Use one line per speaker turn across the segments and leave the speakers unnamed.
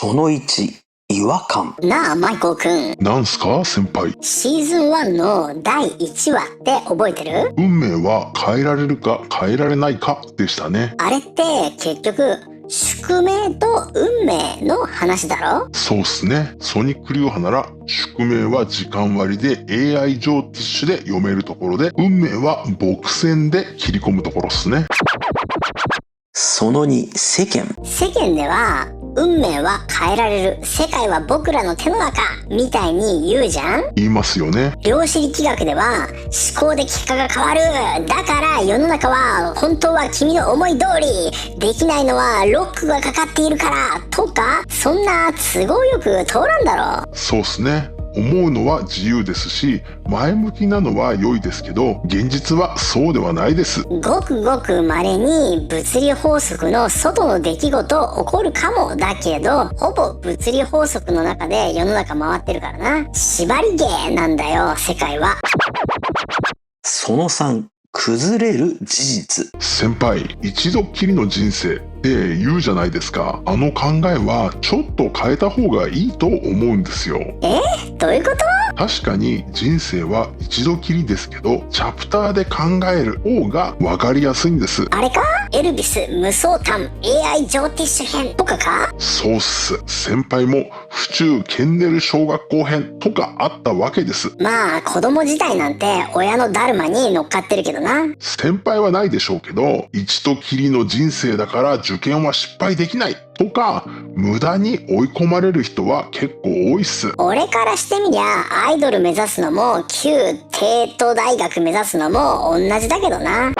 その1、違和感。
なあ、マイコーくん。
なんすか先輩。
シーズン1の第1話って覚えてる？
運命は変えられるか変えられないかでしたね。
あれって結局、宿命と運命の話だろ？
そうっすね。ソニック流派なら、宿命は時間割で AI 上ティッシュで読めるところで、運命は墨線で切り込むところっすね。
その2、世間。
世間では、運命は変えられる。世界は僕らの手の中みたいに言うじゃん？
言いますよね。
量子力学では思考で結果が変わる。だから世の中は本当は君の思い通り。できないのはロックがかかっているから。とか、そんな都合よく通らんだろ。
そうっすね。思うのは自由ですし、前向きなのは良いですけど、現実はそうではないです。
ごくごく稀に物理法則の外の出来事起こるかもだけど、ほぼ物理法則の中で世の中回ってるからな。縛り芸なんだよ、世界は。
その3、崩れる事実。
先輩、一度きりの人生って言うじゃないですか。あの考えはちょっと変えた方がいいと思うんですよ。
どういうこと？
確かに人生は一度きりですけど、チャプターで考える方が分かりやすいんです。
あれか？エルビス無双譚 AI 上ティッシュ編とかか？
そうっす。先輩も府中ケンネル小学校編とかあったわけです。
まあ子供自体なんて親のダルマに乗っかってるけどな。
先輩はないでしょうけど、一度きりの人生だから受験は失敗できないとか、無駄に追い込まれる人は結構多いっす。
俺からしてみりゃアイドル目指すのも旧帝都大学目指すのも同じだけどな。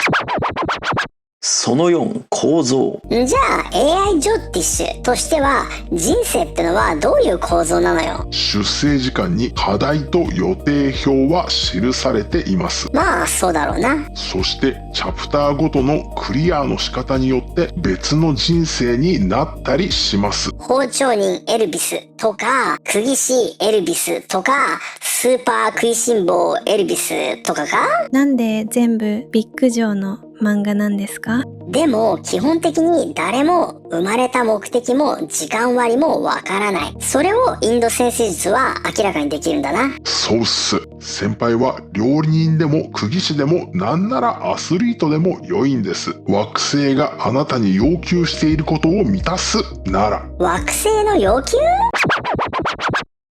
その4、構造。
じゃあ AI ジョティッシュとしては人生ってのはどういう構造なのよ？
出生時間に課題と予定表は記されています。
まあそうだろうな。
そしてチャプターごとのクリアの仕方によって別の人生になったりします。
包丁人エルビスとか釘師エルビスとかスーパー食いしん坊エルビスとかか？
なんで全部ビッグジョーの漫画なんですか？
でも基本的に誰も生まれた目的も時間割もわからない。それをインド先生術は明らかにできるんだな。
そうっす。先輩は料理人でも釘師でもなんならアスリートでも良いんです。惑星があなたに要求していることを満たすなら。
惑星の要求？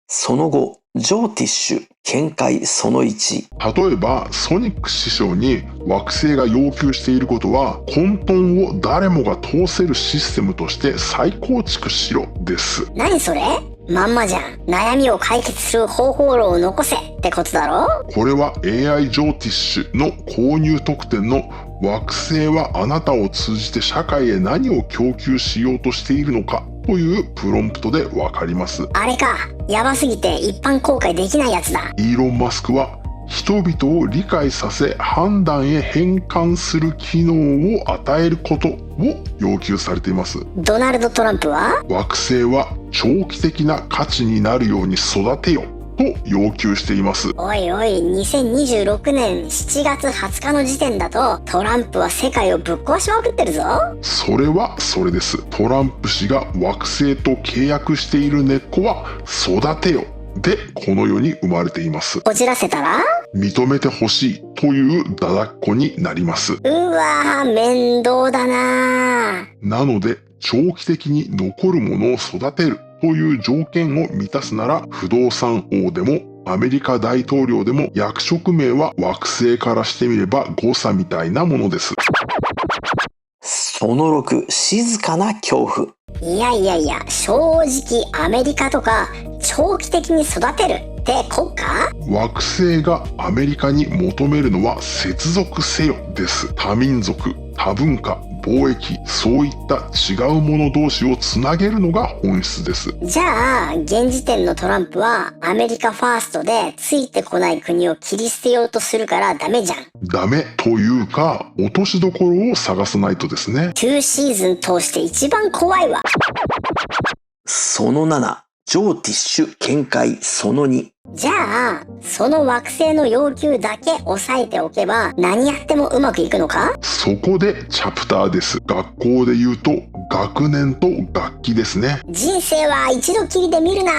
その後、ジョーティッシュ見解その1。
例えばソニック師匠に惑星が要求していることは、混沌を誰もが通せるシステムとして再構築しろです。
何それ？まんまじゃん。悩みを解決する方法論を残せってことだろ？
これは AI ジョーティッシュの購入特典の惑星はあなたを通じて社会へ何を供給しようとしているのかというプロンプトでわかります。
あれか。やばすぎて一般公開できないやつだ。
イーロン・マスクは人々を理解させ判断へ変換する機能を与えることを要求されています。
ドナルド・トランプは
惑星は長期的な価値になるように育てよと要求しています。
おいおい、2026年7月20日の時点だとトランプは世界をぶっ壊しまくってるぞ。
それはそれです。トランプ氏が惑星と契約している根っこは育てよでこの世に生まれています。
こじらせたら
認めてほしいというだだっこになります。
うわー、面倒だな。
なので長期的に残るものを育てるという条件を満たすなら、不動産王でもアメリカ大統領でも役職名は惑星からしてみれば誤差みたいなものです。
その6、静かな恐怖。
いやいやいや、正直アメリカとか長期的に育てるって国家？
惑星がアメリカに求めるのは接続せよです。多民族、多文化、貿易、そういった違うもの同士をつなげるのが本質です。
じゃあ現時点のトランプはアメリカファーストでついてこない国を切り捨てようとするからダメじゃん。
ダメというか落としどころを探さないとですね。
2シーズン通して一番怖いわ。
その7、ジョーティッシュ見解その2。
じゃあその惑星の要求だけ押さえておけば何やってもうまくいくのか？
そこでチャプターです。学校で言うと学年と楽器ですね。
人生は一度きりで見るな。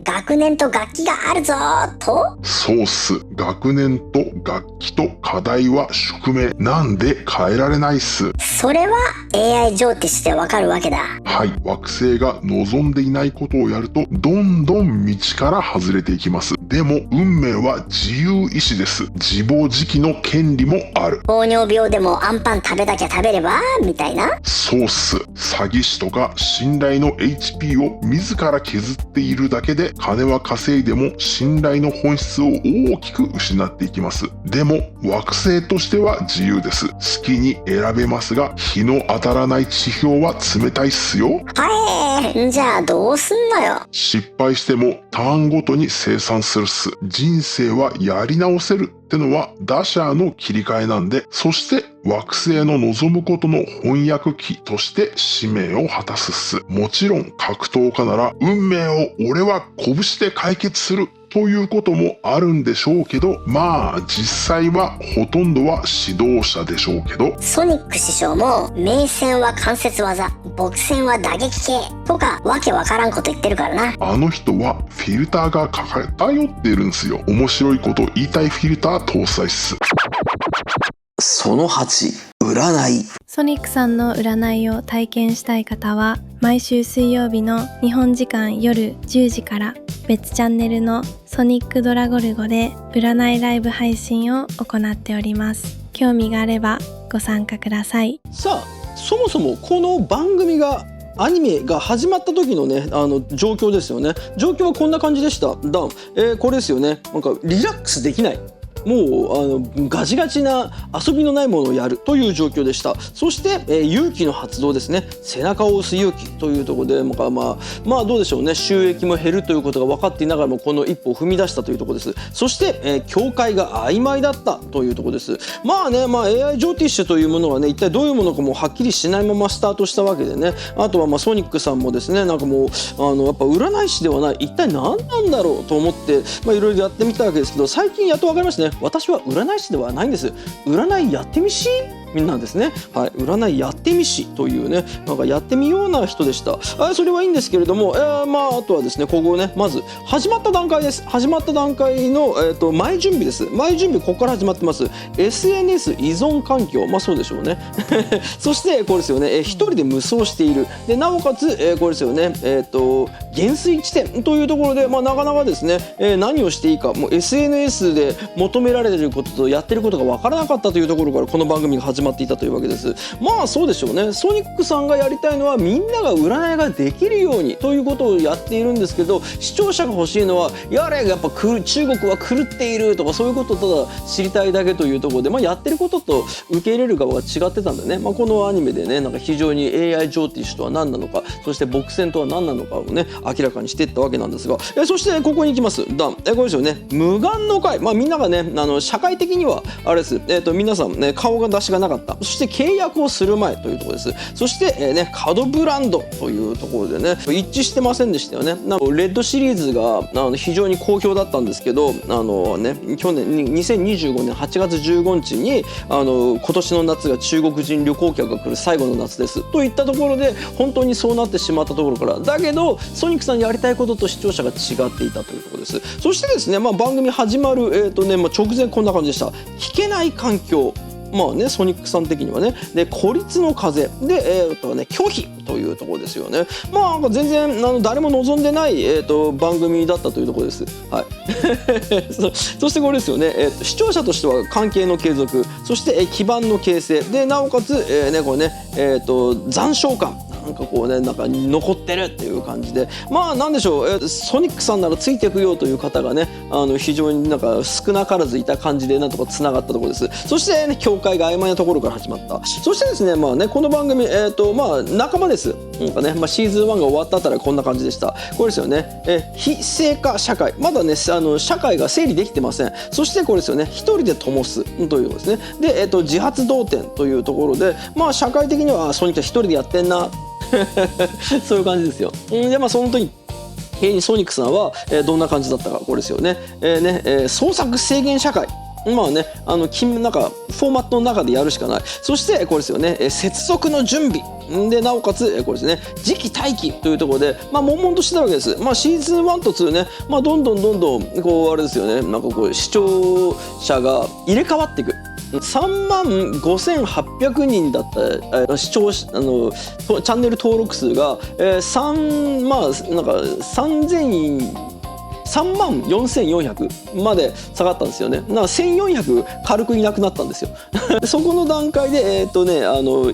学年と楽器があるぞと。
そうっす。学年と楽器と課題は宿命なんで変えられないっす。
それは AI 上手してわかるわけだ。
はい。惑星が望んでいないことをやるとどんどん道から外れていきます。でも運命は自由意志です。自暴自棄の権利もある。
糖尿病でもアンパン食べなきゃ食べればみたいな。
そうっす。詐欺師とか信頼の HP を自ら削っているだけで金は稼いでも信頼の本質を大きく失っていきます。でも惑星としては自由です。好きに選べますが日の当たらない地表は冷たいっすよ。
はい。じゃあどうすんのよ。
失敗してもターンごとに生産するっす。人生はやり直せるってのは打者の切り替えなんで、そして惑星の望むことの翻訳機として使命を果たすっす。もちろん格闘家なら運命を俺は拳で解決するということもあるんでしょうけど、まあ実際はほとんどは指導者でしょうけど、
ソニック師匠も名戦は関節技、僕戦は打撃系とかわけわからんこと言ってるからな。
あの人はフィルターが偏っているんですよ。面白いこと言いたいフィルター搭載っす。
その8、占い。
ソニックさんの占いを体験したい方は毎週水曜日の日本時間夜10時から別チャンネルのソニックドラゴルゴで占いライブ配信を行っております。興味があればご参加ください。
さあ、そもそもこの番組がアニメが始まった時のね状況ですよね。状況はこんな感じでした。これですよね。なんかリラックスできない、もうガチガチな遊びのないものをやるという状況でした。そして、勇気の発動ですね。背中を押す勇気というところでまあどうでしょうね。収益も減るということが分かっていながらもこの一歩を踏み出したというところです。そして、境界が曖昧だったというところです。AI ジョーティッシュというものがね一体どういうものかもはっきりしないままスタートしたわけでね。あとはソニックさんもですね、なんかもうやっぱ占い師ではない、一体何なんだろうと思っていろいろやってみたわけですけど、最近やっと分かりましたね。私は占い師ではないんです。占いやってみしなんですね。はい、占いやってみしというね、なんかやってみような人でした。それはいいんですけれども、あとはですね、ここね、まず始まった段階です。始まった段階の、前準備です。前準備ここから始まってます。SNS 依存環境、そうでしょうね。そしてこれですよね、一人で無双している。でなおかつ、これですよね、減衰地点というところで、なかなかですね、何をしていいか、もう SNS で求められていることとやってることが分からなかったというところからこの番組が始まっていたというわけです。そうでしょうね。ソニックさんがやりたいのはみんなが占いができるようにということをやっているんですけど、視聴者が欲しいのはやっぱ中国は狂っているとかそういうことをただ知りたいだけというところで、やってることと受け入れる側が違ってたんでね、このアニメでね、なんか非常に AI ジョーティッシュとは何なのか、そして僕戦とは何なのかをね明らかにしていったわけなんですが、そしてここに行きます。これですよね、無眼の会。みんながね社会的にはあれです。皆さんね顔が出しがなかった。そして契約をする前というところです。そして、角ブランドというところでね一致してませんでしたよね。レッドシリーズが非常に好評だったんですけど、去年2025年8月15日に今年の夏が中国人旅行客が来る最後の夏ですといったところで本当にそうなってしまったところから、だけどソニックさんやりたいことと視聴者が違っていたというところです。そしてですね、番組始まる直前こんな感じでした。聞けない環境。ソニックさん的にはね、で孤立の風で、拒否というところですよね。全然誰も望んでない、番組だったというところです。はい。そしてこれですよね、視聴者としては関係の継続、そして、基盤の形成でなおかつ、これね、残照感。なんかこうね、なんか残ってるっていう感じで、なんでしょう、ソニックさんならついていくよという方がね非常になんか少なからずいた感じでなんとかつながったところです。そして、境界が曖昧なところから始まった。そしてですね、この番組仲間です。なんかね、シーズン1が終わったあたりはこんな感じでした。これですよね、非正化社会、まだね社会が整理できてません。そしてこれですよね、一人で灯すということですね。で、自発動転というところで、社会的にはソニックは一人でやってんなそういう感じですよ。でその時ソニックさんは、どんな感じだったか、これですよね。創作制限社会まあね、なんかフォーマットの中でやるしかない。そしてこれですよね、接続の準備で、なおかつこれですね、次期待機というところで、悶々としてたわけです。シーズン1と2ね、どんどんこうあれですよね、なんかこう視聴者が入れ替わっていく。3万5800人だった視聴チャンネル登録数が、3万4400まで下がったんですよね。1400軽くいなくなったんですよ。そこの段階で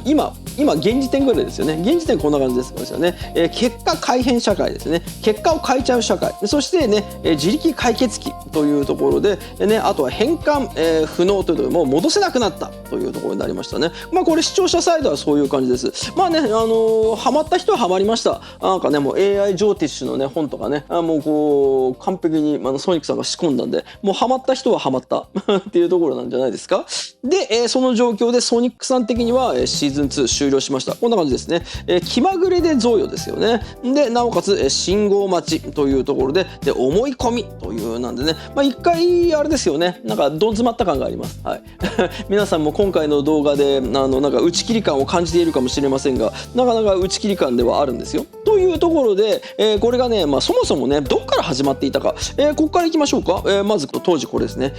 今現時点ぐらいですよね。現時点こんな感じですよね。結果改変社会ですね。結果を変えちゃう社会。そしてね、自力解決期というところでね、あとは変換、不能というところでもう戻せなくなったというところになりましたね。これ視聴者サイドはそういう感じです。ハマった人はハマりました。なんかね、もう AI ジョーティッシュのね本とかね、もうこう完璧にソニックさんが仕込んだんで、もうハマった人はハマったっていうところなんじゃないですか。で、その状況でソニックさん的にはシーズン2終了しました。こんな感じですね。気まぐれで贈与ですよね。でなおかつ信号待ちというところで思い込みというなんでね、一回あれですよね、なんかどん詰まった感があります。はい皆さんも今回の動画でなんか打ち切り感を感じているかもしれませんが、なかなか打ち切り感ではあるんですよ。というところで、これがね、そもそもねどっから始まっていたか、ここからいきましょうか。まず当時これですね、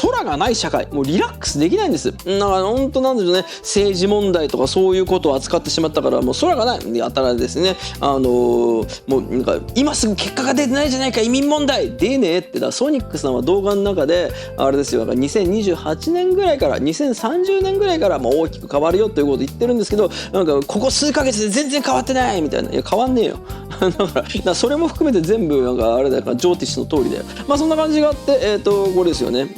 空がない社会、もうリラックスできないんです。本当なんでしょうね、政治問題とかそういうことを扱ってしまったから、もう空がないやたらですね、もうなんか今すぐ結果が出てないじゃないか、移民問題出ねえってソニックさんは動画の中であれですよ、2028年ぐらいから2030年ぐらいから大きく変わるよということを言ってるんですけど、なんかここ数ヶ月で全然変わってないみたいな。いや変わんねえよだからそれも含めて全部なんかあれだからジョーティッシュの通りだよ。そんな感じがあって、これですよね、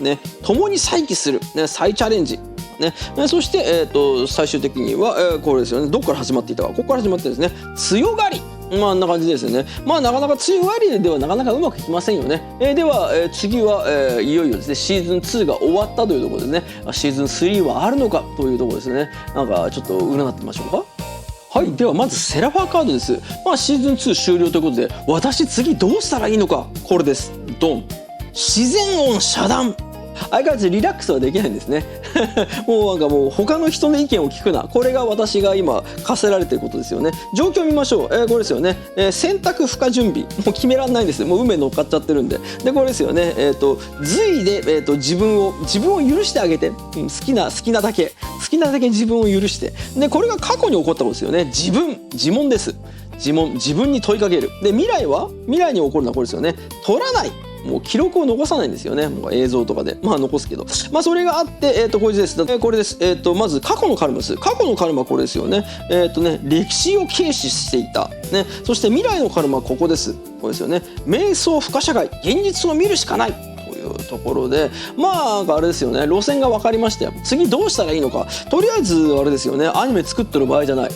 共に再起する、再チャレンジね、そして、最終的には、これですよね、どこから始まっていたか、ここから始まってですね、強がり、あんな感じですよね。なかなか強がりではなかなかうまくいきませんよね。では、次は、いよいよですねシーズン2が終わったというところでね、シーズン3はあるのかというところですね。なんかちょっと占ってみましょうか。はい、ではまずセラファーカードです。シーズン2終了ということで、私次どうしたらいいのか、これです。ドン。自然音遮断。相変わらずリラックスはできないんですねもう他の人の意見を聞くな、これが私が今課せられていることですよね。状況を見ましょう。これですよね、選択不可準備、もう決められないんです。もう運命乗っかっちゃってるんで。でこれですよね、随で、自分を許してあげて、好きなだけ自分を許して、でこれが過去に起こったことですよね。自問です。自分に問いかける。で未来に起こるのはこれですよね。取らない、もう記録を残さないんですよね。もう映像とかで残すけど、それがあって、これです。これです。まず過去のカルマです。過去のカルマはこれですよね。歴史を軽視していた、ね、そして未来のカルマはここです。これですよね。瞑想不可社会、現実を見るしかないというところで、なんかあれですよね、路線が分かりましたよ。次どうしたらいいのか。とりあえずあれですよね、アニメ作ってる場合じゃない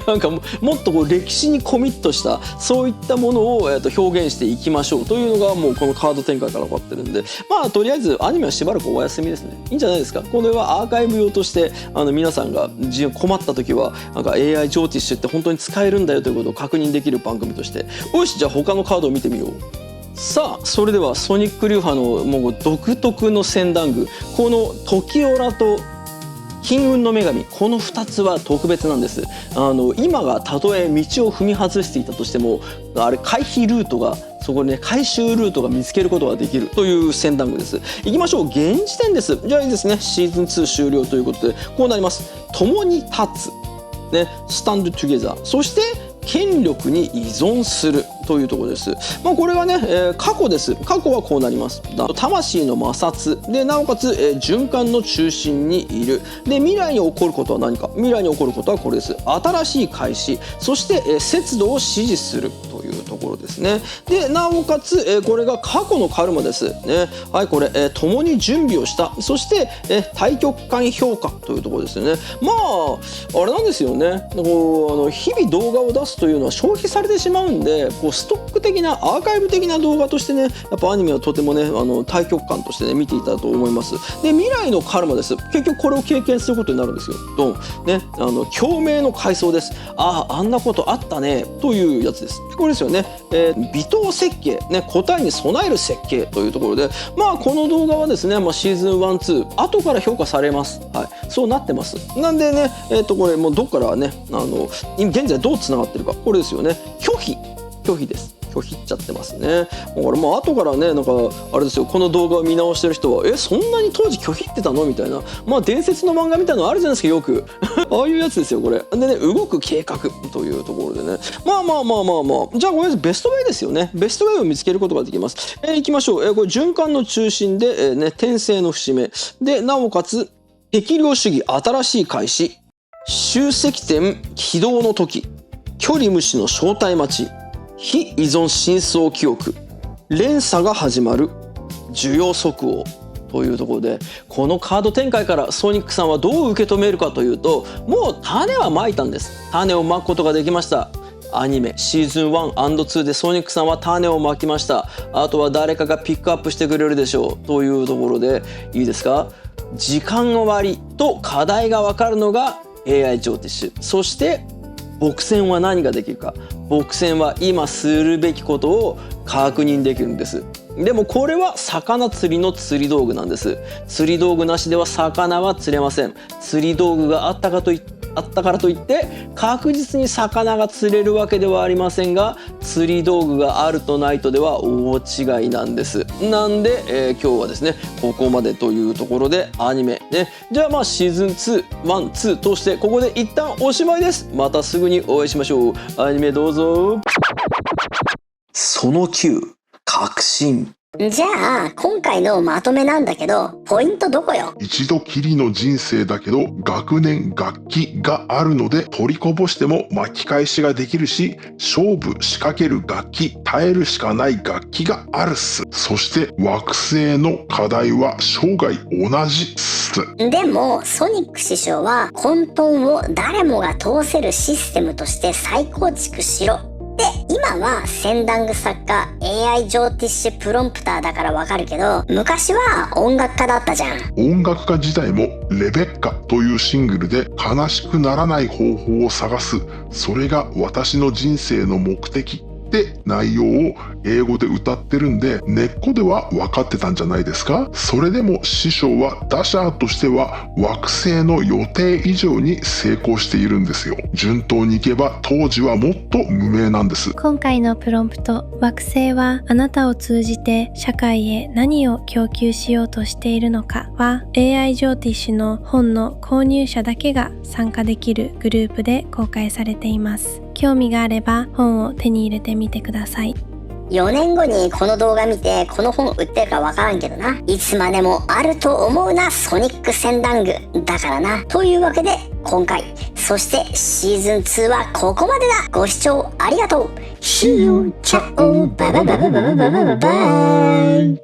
なんかもっとこう歴史にコミットしたそういったものを、表現していきましょうというのがもうこのカード展開から分かってるんで、とりあえずアニメはしばらくお休みですね。いいんじゃないですか。これはアーカイブ用として皆さんが困った時はなんか AI ジョーティッシュって本当に使えるんだよということを確認できる番組として、よしじゃあ他のカードを見てみよう。さあそれではソニック・リュウハのもう独特の戦談具、この時オラと金運の女神、この2つは特別なんです。今がたとえ道を踏み外していたとしても、あれ回避ルートがそこにね、回収ルートが見つけることができるという戦談具です。いきましょう。現時点です。じゃあいいですね、シーズン2終了ということでこうなります。共に立つ、ね、スタンドトゥゲザー、そして権力に依存するというところです。これがね、過去です。過去はこうなります。魂の摩擦で、なおかつ、循環の中心にいる。で未来に起こることは何か。未来に起こることはこれです。新しい開始、そして、節度を支持するというところですね。でなおかつ、これが過去のカルマですね。はい、これ、共に準備をした、そして、大局観評価というところですよね。あれなんですよね、こう日々動画を出すというのは消費されてしまうんで、こうストック的なアーカイブ的な動画としてね、やっぱアニメはとてもね大局観としてね見ていたと思います。で未来のカルマです。結局これを経験することになるんですよ。ドンね、共鳴の階層です。あんなことあったねというやつです。これですよね。微糖設計、ね、答えに備える設計というところで、この動画はですね、シーズン1、2、後から評価されます。はい、そうなってます。なんでね、これもうどっからね、現在どうつながってるか、これですよね。拒否です。拒否っちゃってますね。だから後からね、なんかあれですよ、この動画を見直してる人はそんなに当時拒否ってたのみたいな、伝説の漫画みたいなのあるじゃないですか、よくああいうやつですよこれでね。動く計画というところでね、じゃあこれベストウェイですよね。ベストウェイを見つけることができます。いきましょう。これ循環の中心で、転生の節目で、なおかつ適量主義新しい開始、集積点起動の時、距離無視の正体待ち、非依存深層記憶、連鎖が始まる、需要即応というところで、このカード展開からソニックさんはどう受け止めるかというと、もう種はまいたんです。種をまくことができました。アニメシーズン 1&2 でソニックさんは種をまきました。あとは誰かがピックアップしてくれるでしょうというところで、いいですか。時間割と課題が分かるのが AI ジョーティッシュ。そして僕線は何ができるか。僕線は今するべきことを確認できるんです。でもこれは魚釣りの釣り道具なんです。釣り道具なしでは魚は釣れません。釣り道具があったからといって確実に魚が釣れるわけではありませんが、釣り道具があるとないとでは大違いなんです。なんで、今日はですねここまでというところでアニメね、じゃあシーズン2、1、2通してここで一旦おしまいです。またすぐにお会いしましょう。アニメどうぞ。
その9、確信。
じゃあ今回のまとめなんだけど、ポイントどこよ。
一度きりの人生だけど学年楽器があるので、取りこぼしても巻き返しができるし、勝負仕掛ける楽器、耐えるしかない楽器があるっす。そして惑星の課題は生涯同じっす。
でもソニック師匠は混沌を誰もが通せるシステムとして再構築しろ。で、今はセンダング作家 AI ジョーティッシュプロンプターだからわかるけど、昔は音楽家だったじゃん。
音楽家自体もレベッカというシングルで悲しくならない方法を探す。それが私の人生の目的って内容を英語で歌ってるんで、根っこでは分かってたんじゃないですか。それでも師匠は打者としては惑星の予定以上に成功しているんですよ。順当にいけば当時はもっと無名なんです。
今回のプロンプト、惑星はあなたを通じて社会へ何を供給しようとしているのかは AI ジョーティッシュの本の購入者だけが参加できるグループで公開されています。興味があれば本を手に入れてみてください。
4年後にこの動画見てこの本売ってるかわからんけどな。いつまでもあると思うなソニックセンダングだからな。というわけで今回、そしてシーズン2はここまでだ。ご視聴ありがとう。See you, ciao, bye bye bye bye bye bye bye.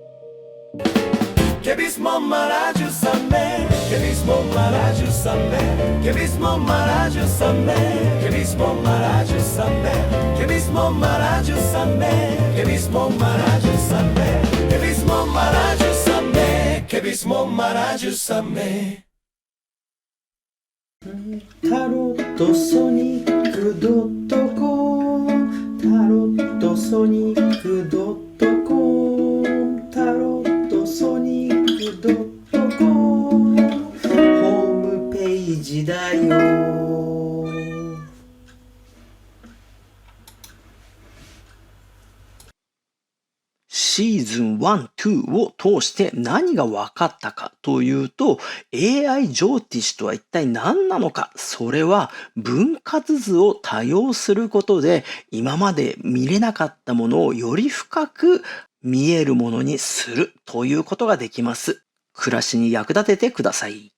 Que bismo maraju sambe, que bismo maraju sambe, que bismo maraju sambe, que bismo maraju sambe, que bismo maraju sambe, que bismo maraju sambe, que bismo maraju sambe, que bismo maraju sambe. タロットソニックドットコム、タロットソニックドットコム、タロットソニックドットコム、ホームページだよ。
シーズン1、2を通して何が分かったかというと、AI ジョーティッシュとは一体何なのか。それは分割図を多用することで今まで見れなかったものをより深く見えるものにするということができます。暮らしに役立ててください。